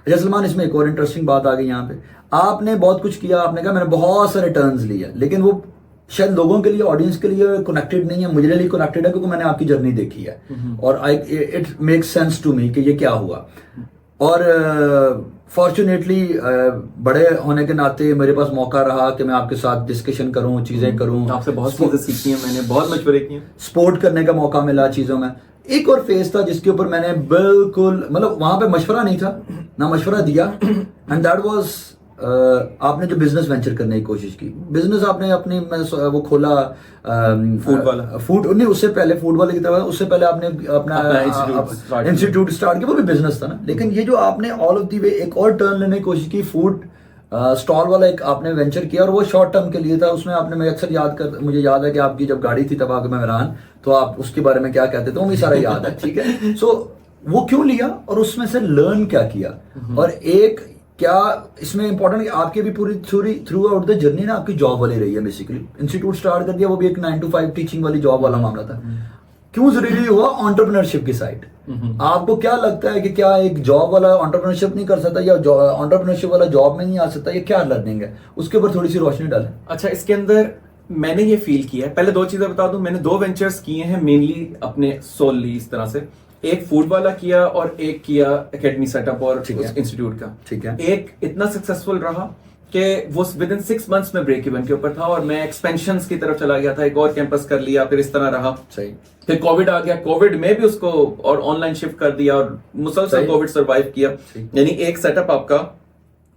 अच्छा सलमान, इसमें एक और इंटरेस्टिंग बात आ गई यहाँ पे। आपने बहुत कुछ किया, आपने कहा मैंने बहुत सारे टर्न्स लिए, लेकिन वो शायद लोगों के लिए, ऑडियंस के लिए कनेक्टेड नहीं है, मुझे लिए कनेक्टेड है क्योंकि मैंने आपकी जर्नी देखी है और I it makes sense to me कि ये क्या हुआ। और फॉर्चुनेटली बड़े होने के नाते मेरे पास मौका रहा कि मैं आपके साथ डिस्कशन करूं, चीज़ें करूं, आपसे बहुत चीज़ें सीखी हैं मैंने, बहुत मशवरे किए हैं, सपोर्ट करने का मौका मिला चीज़ों में। एक और फेज था जिसके ऊपर मैंने बिल्कुल, मतलब वहां पे मशवरा नहीं था ना, मशवरा दिया, एंड दैट वाज आपने जो बिजनेस वेंचर करने की कोशिश की, बिजनेस आपने अपनी वो खोला फूड वाला, फूड नहीं, उससे पहले फूड वाले की तरह, उससे पहले आपने अपना इंस्टीट्यूट स्टार्ट किया, वो भी बिजनेस था ना। लेकिन ये जो आपने ऑल ऑफ दी वे एक और टर्न लेने की कोशिश की, फूड स्टॉल वाला एक आपने वेंचर किया, और वो शॉर्ट टर्म के लिए था। उसमें आपने, मैं अक्सर मुझे याद है कि आपकी जब गाड़ी थी तब आगे मैं मेहरान, तो आप उसके बारे में क्या कहते थे वो मुझे सारा याद है, ठीक है। सो वो क्यों लिया और उसमें से लर्न क्या किया, और एक क्या इसमें इंपॉर्टेंट, आपकी भी पूरी थ्रू आउट द जर्नी ना आपकी जॉब वाली रही है। बेसिकली इंस्टीट्यूट स्टार्ट कर दिया, वो भी एक 9 to 5 टीचिंग वाली जॉब वाला मामला था। क्यों जरूरी हुआ एंटरप्रेन्योरशिप की साइड? आपको क्या लगता है कि क्या एक जॉब वाला एंटरप्रेन्योरशिप नहीं कर सकता, या एंटरप्रेन्योरशिप वाला जॉब में नहीं आ सकता, ये क्या लर्निंग है? उसके ऊपर थोड़ी सी रोशनी डालें। अच्छा, इसके अंदर मैंने ये फील किया है, पहले दो चीजें बता दूं। मैंने 2 वेंचर्स किए हैं मेनली अपने सोलली इस तरह से, एक फूड वाला किया और एक किया एकेडमी सेटअप और इंस्टीट्यूट का। ठीक है। एक इतना सक्सेसफुल रहा कि वो विद इन 6 months में ब्रेक इवन के ऊपर था, और मैं एक्सपेंशन की तरफ चला गया था, एक और कैंपस कर लिया, फिर इस तरह रहा। सही। फिर कोविड आ गया, कोविड में भी उसको और ऑनलाइन शिफ्ट कर दिया, और मुसलसल कोविड सर्वाइव किया। यानी एक सेटअप आपका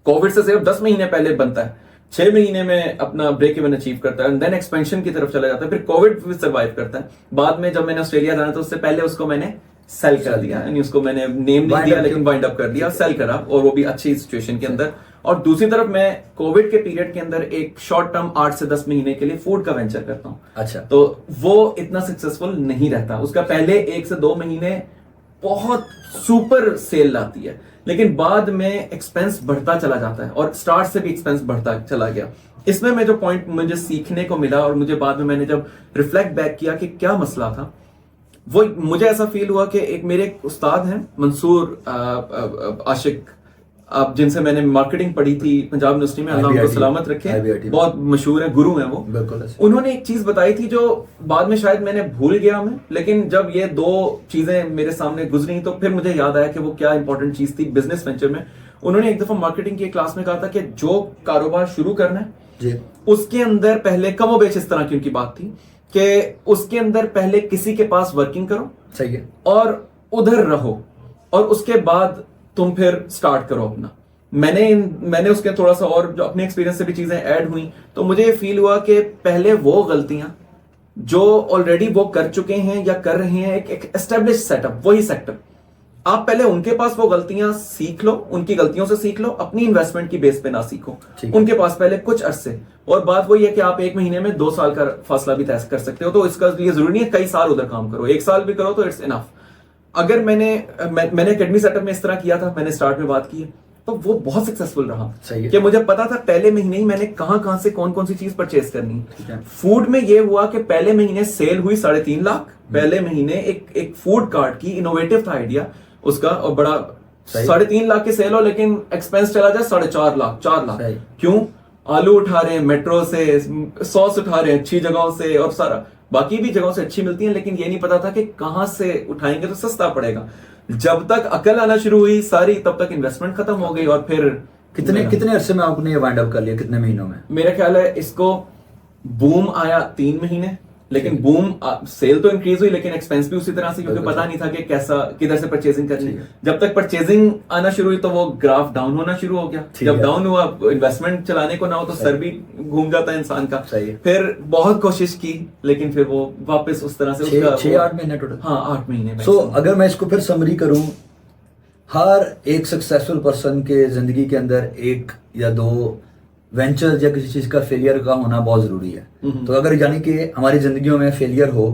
कोविड से सिर्फ 10 महीने पहले बनता है, 6 महीने में अपना ब्रेक इवन अचीव करता है, एंड देन एक्सपेंशन की तरफ चला जाता है, फिर कोविड भी सर्वाइव करता है। बाद में जब मैंने ऑस्ट्रेलिया जाना था, उससे पहले उसको मैंने सेल कर दिया, यानी उसको मैंने नेम नहीं दिया लेकिन वाइंड अप कर दिया, सेल करा, और वो भी अच्छी सिचुएशन के अंदर। और दूसरी तरफ मैं कोविड के पीरियड के अंदर एक शॉर्ट टर्म 8 से 10 महीने के लिए फूड का वेंचर करता हूँ। अच्छा। तो वो इतना सक्सेसफुल नहीं रहता, उसका पहले 1 से 2 महीने बहुत सुपर सेल लाती है, लेकिन बाद में एक्सपेंस बढ़ता चला जाता है, और स्टार्ट से भी एक्सपेंस बढ़ता चला गया। इसमें मैं जो पॉइंट मुझे सीखने को मिला, और मुझे बाद में मैंने जब रिफ्लेक्ट बैक किया कि क्या मसला था, वो मुझे ऐसा फील हुआ कि एक मेरे उस्ताद हैं मंसूर आशिक, आप जिनसे मैंने मार्केटिंग पढ़ी थी पंजाब यूनिवर्सिटी में, अल्लाह उनको सलामत रखे, बहुत मशहूर है, गुरु हैं वो। उन्होंने एक चीज बताई थी जो बाद में शायद मैंने भूल गया मैं, लेकिन जब ये 2 चीजें मेरे सामने गुजरी तो फिर मुझे याद आया कि वो क्या इंपॉर्टेंट चीज थी बिजनेस वेंचर में। उन्होंने एक दफा मार्केटिंग की क्लास में कहा था कि जो कारोबार शुरू करना है उसके अंदर पहले, कमो बेच इस तरह की उनकी बात थी कि उसके अंदर पहले किसी के पास वर्किंग करो, सही है, और उधर रहो, और उसके बाद तुम फिर स्टार्ट करो अपना। मैंने उसके थोड़ा सा और जो अपने एक्सपीरियंस से भी चीजें ऐड हुई, तो मुझे फील हुआ कि पहले वो गलतियां जो ऑलरेडी वो कर चुके हैं या कर रहे हैं, एक एस्टेब्लिश सेटअप, वही सेक्टर, आप पहले उनके पास वो गलतियां सीख लो, उनकी गलतियों से सीख लो, अपनी इन्वेस्टमेंट की बेस पे ना सीखो, उनके पास पहले कुछ अरसे। और बात वही है कि आप 1 महीने में 2 साल का फासला भी तय कर सकते हो, तो इसका ये जरूरी नहीं है कई साल उधर काम करो, 1 साल भी करो तो इट्स इनफ। अगर मैंने एकेडमी सेटअप में इस तरह किया था, मैंने स्टार्ट में बात की है, तो वो बहुत सक्सेसफुल रहा कि मुझे पता था पहले महीने ही मैंने कहां से कौन सी चीज परचेज करनी है। फूड में ये हुआ कि पहले महीने सेल हुई 3.5 लाख, पहले महीने एक फूड कार्ट की, इनोवेटिव था आइडिया उसका, और बड़ा 3.5 लाख की सेल हो, लेकिन एक्सपेंस चला जाए 4.5 लाख, 4 लाख। क्यों? आलू उठा रहे हैं मेट्रो से, सॉस उठा रहे हैं अच्छी जगहों से, और सारा बाकी भी जगहों से अच्छी मिलती है, लेकिन ये नहीं पता था कि कहां से उठाएंगे तो सस्ता पड़ेगा। जब तक अकल आना शुरू हुई सारी, तब तक इन्वेस्टमेंट खत्म हो गई, और फिर कितने अरसे में आपने ये वाइंड अप कर लिया, कितने महीनों में? मेरा ख्याल है इसको बूम आया 3 महीने, लेकिन बूम सेल तो इंक्रीज हुई, लेकिन एक्सपेंस भी उसी तरह से, क्योंकि पता नहीं था कि कैसा किधर से परचेजिंग करनी है। जब तक परचेजिंग आना शुरू हुई तो वो ग्राफ डाउन होना शुरू हो गया, जब डाउन हुआ इन्वेस्टमेंट चलाने को ना हो तो सर भी घूम जाता है इंसान का। फिर बहुत कोशिश की, लेकिन फिर वो वापस उस तरह से 6-8 महीने टोटल। हाँ, 8 महीने। सो अगर मैं इसको फिर समरी करूं, हर एक सक्सेसफुल पर्सन के जिंदगी के अंदर 1 या 2 वेंचर या किसी चीज का फेलियर का होना बहुत जरूरी है। तो अगर यानी कि हमारी जिंदगियों में फेलियर हो,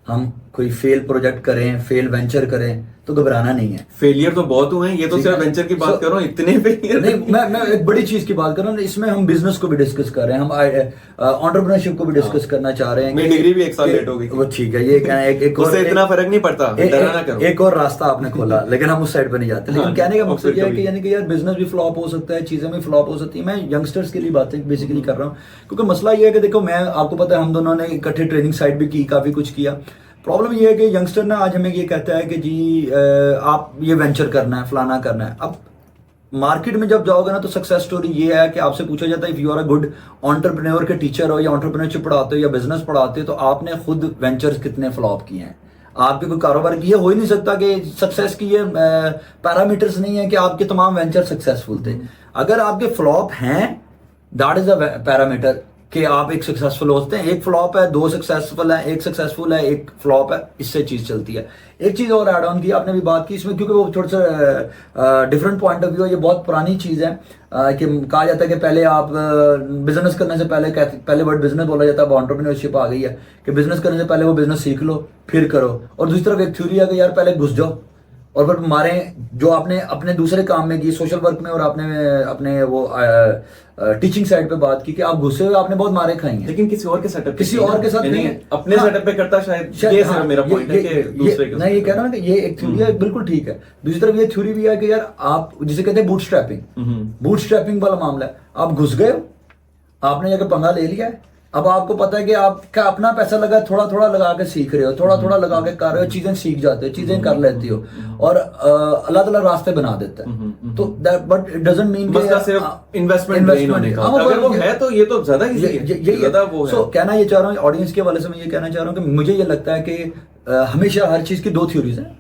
हम कोई फेल प्रोजेक्ट करें, फेल वेंचर करें, तो घबराना नहीं है। फेलियर तो बहुत हुए हैं, ये तो सिर्फ वेंचर की बात कर रहा हूँ, इतने फेलियर नहीं, मैं एक बड़ी चीज की बात कर रहा हूँ। इसमें हम बिजनेस को भी डिस्कस कर रहे हैं, हम एंटरप्रेन्योरशिप को भी डिस्कस करना चाह रहे हैं। मेरी डिग्री भी 1 साल लेट हो गई, वो ठीक है, ये कहना एक और उससे इतना फर्क नहीं पड़ता, डरना करो। एक और रास्ता आपने खोला, लेकिन हम उस साइड पे नहीं जाते। लेकिन कहने का मकसद ये है कि यानी कि यार बिजनेस भी फ्लॉप हो सकता है, चीजें भी फ्लॉप हो सकती है। मैं यंगस्टर्स के लिए बातें बेसिकली कर रहा हूँ, क्योंकि मसला ये है कि देखो, मैं आपको पता है हम दोनों ने इकट्ठे ट्रेनिंग साइट भी की, काफी कुछ किया। प्रॉब्लम ये है कि यंगस्टर ना आज हमें ये कहता है कि जी आप ये वेंचर करना है, फलाना करना है। अब मार्केट में जब जाओगे ना, तो सक्सेस स्टोरी ये है कि आपसे पूछा जाता है if you are a good entrepreneur के टीचर हो, या एंटरप्रेन्योरशिप पढ़ाते हो, या बिजनेस पढ़ाते हो, तो आपने खुद वेंचर्स कितने फ्लॉप किए हैं। आपके कोई कारोबार की, ये हो ही नहीं सकता कि सक्सेस की ये पैरामीटर्स नहीं है कि आपके तमाम वेंचर सक्सेसफुल थे। अगर आपके फ्लॉप हैं, दैट इज अ पैरामीटर कि आप एक सक्सेसफुल होते हैं। एक फ्लॉप है, 2 सक्सेसफुल है, एक सक्सेसफुल है, एक फ्लॉप है, इससे चीज चलती है। एक चीज और ऐड ऑन की आपने भी बात की इसमें, क्योंकि वो थोड़ा सा डिफरेंट पॉइंट ऑफ व्यू है, ये बहुत पुरानी चीज है कि कहा जाता है कि पहले आप बिजनेस करने से पहले वर्ड बिजनेस बोला जाता है, अब एंटरप्रेन्योरशिप आ गई है कि बिजनेस करने से पहले वो बिजनेस सीख लो फिर करो। और दूसरी तरफ एक थ्योरी है कि यार पहले घुस जाओ और फिर मारे, जो आपने अपने दूसरे काम में की, सोशल वर्क में, और आपने अपने वो टीचिंग साइड पे बात की कि आप घुसे हुए, आपने बहुत मारे खाई हैं, लेकिन किसी और के सेटअप, किसी और के साथ नहीं, अपने सेटअप पे करता शायद ये सिर्फ मेरा पॉइंट है कि दूसरे के, मैं ये कह रहा हूँ कि ये एक थ्योरी है, बिल्कुल ठीक है। दूसरी तरफ ये थ्योरी भी है कि यार आप जिसे कहते हैं बूटस्ट्रैपिंग वाला मामला है। आप घुस गए हो, आपने जाकर पंगा ले लिया है, अब आपको पता है कि आपका अपना पैसा लगा, थोड़ा थोड़ा लगा के सीख रहे हो, थोड़ा थोड़ा लगा के कर रहे हो, चीजें सीख जाते हो, चीजें कर लेती हो, और अल्लाह ताला रास्ते बना देता है। तो बट इट डजंट मीन कि सिर्फ इन्वेस्टमेंट होने का, अगर वो है तो ये तो ज्यादा ज्यादा वो है। सो कहना ये चाह रहा हूँ ऑडियंस के हवाले से, मैं ये कहना चाह रहा हूँ कि मुझे ये लगता है कि हमेशा हर चीज की 2 थ्योरीज हैं।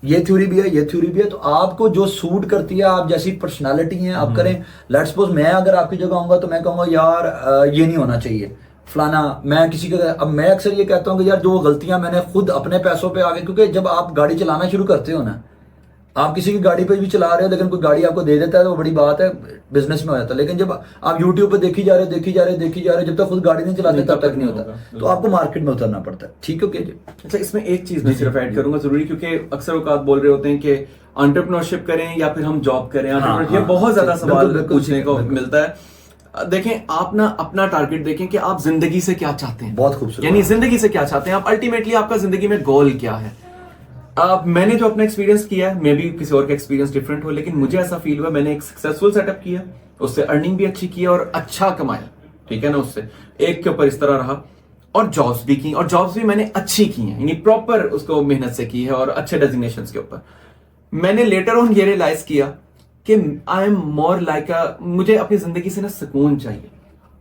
ये थ्योरी भी है, ये थ्योरी भी है, तो आपको जो सूट करती है, आप जैसी पर्सनालिटी है आप करें। लेट्स सपोज मैं अगर आपकी जगह आऊंगा तो मैं कहूंगा यार ये नहीं होना चाहिए फलाना। मैं किसी का, अब मैं अक्सर ये कहता हूँ कि यार जो गलतियां मैंने खुद अपने पैसों पे आगे, क्योंकि जब आप गाड़ी चलाना शुरू करते हो ना, आप किसी की गाड़ी पे भी चला रहे हो, लेकिन कोई गाड़ी आपको दे देता है तो वो बड़ी बात है, बिजनेस में हो जाता है। लेकिन जब आप यूट्यूब पे देखी जा रहे हो, जब तक खुद गाड़ी नहीं चलाते तब तक नहीं होता, तो आपको मार्केट में उतरना पड़ता है। ठीक है जी। अच्छा, इसमें एक चीज मैं सिर्फ ऐड करूंगा जरूरी, क्योंकि अक्सर औकात बोल रहे होते हैं कि एंटरप्रेन्योरशिप करें या फिर हम जॉब करें, ये बहुत ज्यादा सवाल पूछने को मिलता है। देखें, आप ना अपना टारगेट देखें कि आप जिंदगी से क्या चाहते हैं। बहुत खूबसूरत, यानी जिंदगी से क्या चाहते हैं आप, अल्टीमेटली आपका जिंदगी में गोल क्या है। मैंने जो अपना एक्सपीरियंस किया है, मे बी किसी और का एक्सपीरियंस डिफरेंट हो, लेकिन मुझे ऐसा फील हुआ मैंने एक सक्सेसफुल सेटअप किया, उससे अर्निंग भी अच्छी की और अच्छा कमाया, ठीक है ना। उससे एक के ऊपर इस तरह रहा, और जॉब्स भी की, और जॉब्स भी मैंने अच्छी की हैं, यानी प्रॉपर उसको मेहनत से की है और अच्छे डेजिग्नेशन के ऊपर। मैंने लेटर ऑन ये रियलाइज किया कि आई एम मोर लाइक मुझे अपनी जिंदगी से ना सुकून चाहिए,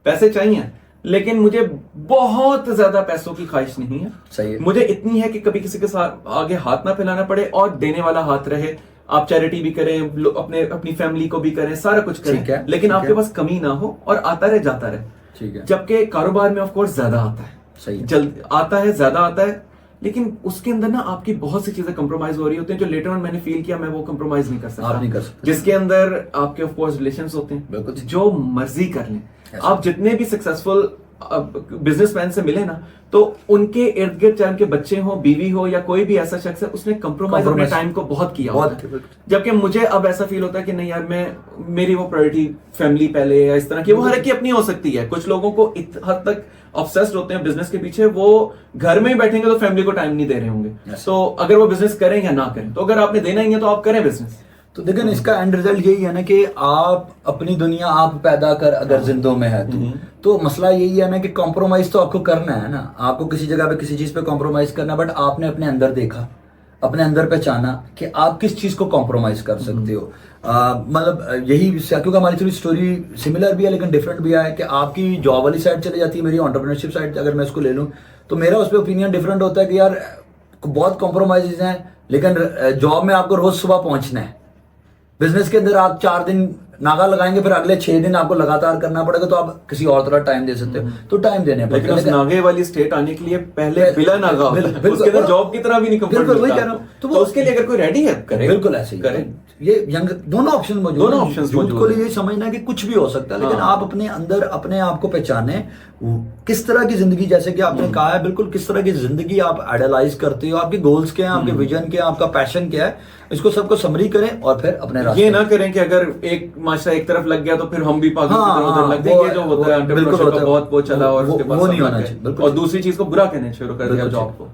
पैसे चाहिए, लेकिन मुझे बहुत ज्यादा पैसों की ख्वाहिश नहीं है। सही है। मुझे इतनी है कि कभी किसी के साथ आगे हाथ ना फैलाना पड़े और देने वाला हाथ रहे। आप चैरिटी भी करें, अपनी फैमिली को भी करें, सारा कुछ करें, लेकिन आपके पास कमी ना हो और आता रहे जाता रहे। ठीक है। जबकि कारोबार में ऑफ कोर्स ज्यादा आता है, सही है, जल्द आता है, ज्यादा आता है, लेकिन उसके अंदर ना आपकी बहुत सी चीजें कंप्रोमाइज हो रही होती हैं, जो लेटर ऑन मैंने फील किया मैं वो कंप्रोमाइज नहीं कर सकता। आप नहीं कर सकते। जिसके अंदर आपके ऑफ कोर्स रिलेशंस होते हैं, जो मर्जी कर लें आप, जितने भी सक्सेसफुल बिजनेसमैन से मिले ना, तो उनके इर्द गिर्द चाहे उनके बच्चे हो, बीवी हो, या कोई भी ऐसा शख्स है, उसने कंप्रोमाइज अपने टाइम को बहुत किया होता है। जबकि मुझे अब ऐसा फील होता है कि नहीं यार, मेरी वो प्रायोरिटी फैमिली पहले, या इस तरह की, वो हर एक की अपनी हो सकती है। कुछ लोगों को इस हद तक ऑब्सेस्ड होते हैं बिजनेस के पीछे, वो घर में ही बैठेंगे तो फैमिली को टाइम नहीं दे रहे होंगे। तो अगर वो बिजनेस करें या ना करें, तो अगर आपने देना ही है तो आप करें बिजनेस। तो देखिए इसका एंड रिजल्ट यही है ना कि आप अपनी दुनिया आप पैदा कर, अगर जिंदों में है तो मसला यही है ना कि कॉम्प्रोमाइज तो आपको करना है ना, आपको किसी जगह पे किसी चीज पे कॉम्प्रोमाइज करना, बट आपने अपने अंदर देखा, अपने अंदर पहचाना कि आप किस चीज को कॉम्प्रोमाइज कर सकते हो। मतलब यही, क्योंकि हमारी थोड़ी स्टोरी सिमिलर भी है लेकिन डिफरेंट भी है कि आपकी जॉब वाली साइड चली जाती है, मेरी एंटरप्रेन्योरशिप साइड अगर मैं इसको ले लूँ तो मेरा उस पर ओपिनियन डिफरेंट होता है कि यार बहुत कॉम्प्रोमाइज हैं, लेकिन जॉब में आपको रोज सुबह पहुंचना है, बिजनेस के अंदर आप 4 दिन नागा लगाएंगे फिर अगले 6 दिन आपको लगातार करना पड़ेगा, तो आप किसी और तरह टाइम दे सकते हो, तो टाइम देने लेकिन उस नागे वाली स्टेट आने के लिए पहले बिला नागा होता है, बिल्कुल, उसके अंदर जॉब की तरह भी नहीं कंफर्ट बिल्कुल वही मिलता। कह रहा हूं। तो उसके लिए अगर कोई रेडी है करे, बिल्कुल ऐसे ही करे। ये यंग दोनों ऑप्शन मौजूद दोनों हैं। options यूथ मौजूद को हैं। ये समझना है कि कुछ भी हो सकता है, लेकिन हाँ। आप अपने अंदर अपने आप को पहचाने, किस तरह की जिंदगी, जैसे कि आपने कहा है बिल्कुल, किस तरह की जिंदगी आप आइडलाइज करते हो, आपके गोल्स क्या हैं, आपके विजन क्या है, आपका पैशन क्या है, इसको सबको समरी करें और फिर अपने रास्ते ये ना करें कि अगर एक माशरा एक तरफ लग गया तो फिर हम भी पागल की तरह उधर लग वो- जाएंगे, जो होता है वो- बिल्कुल entrepreneurship होता का है। बहुत वो चला और वो- उसके बाद वो सब नहीं लग होना गए। चाहिए, बिल्कुल और चाहिए। दूसरी चीज को बुरा कहने शुरू कर दिया बिल्कुल जॉब चाहिए। को।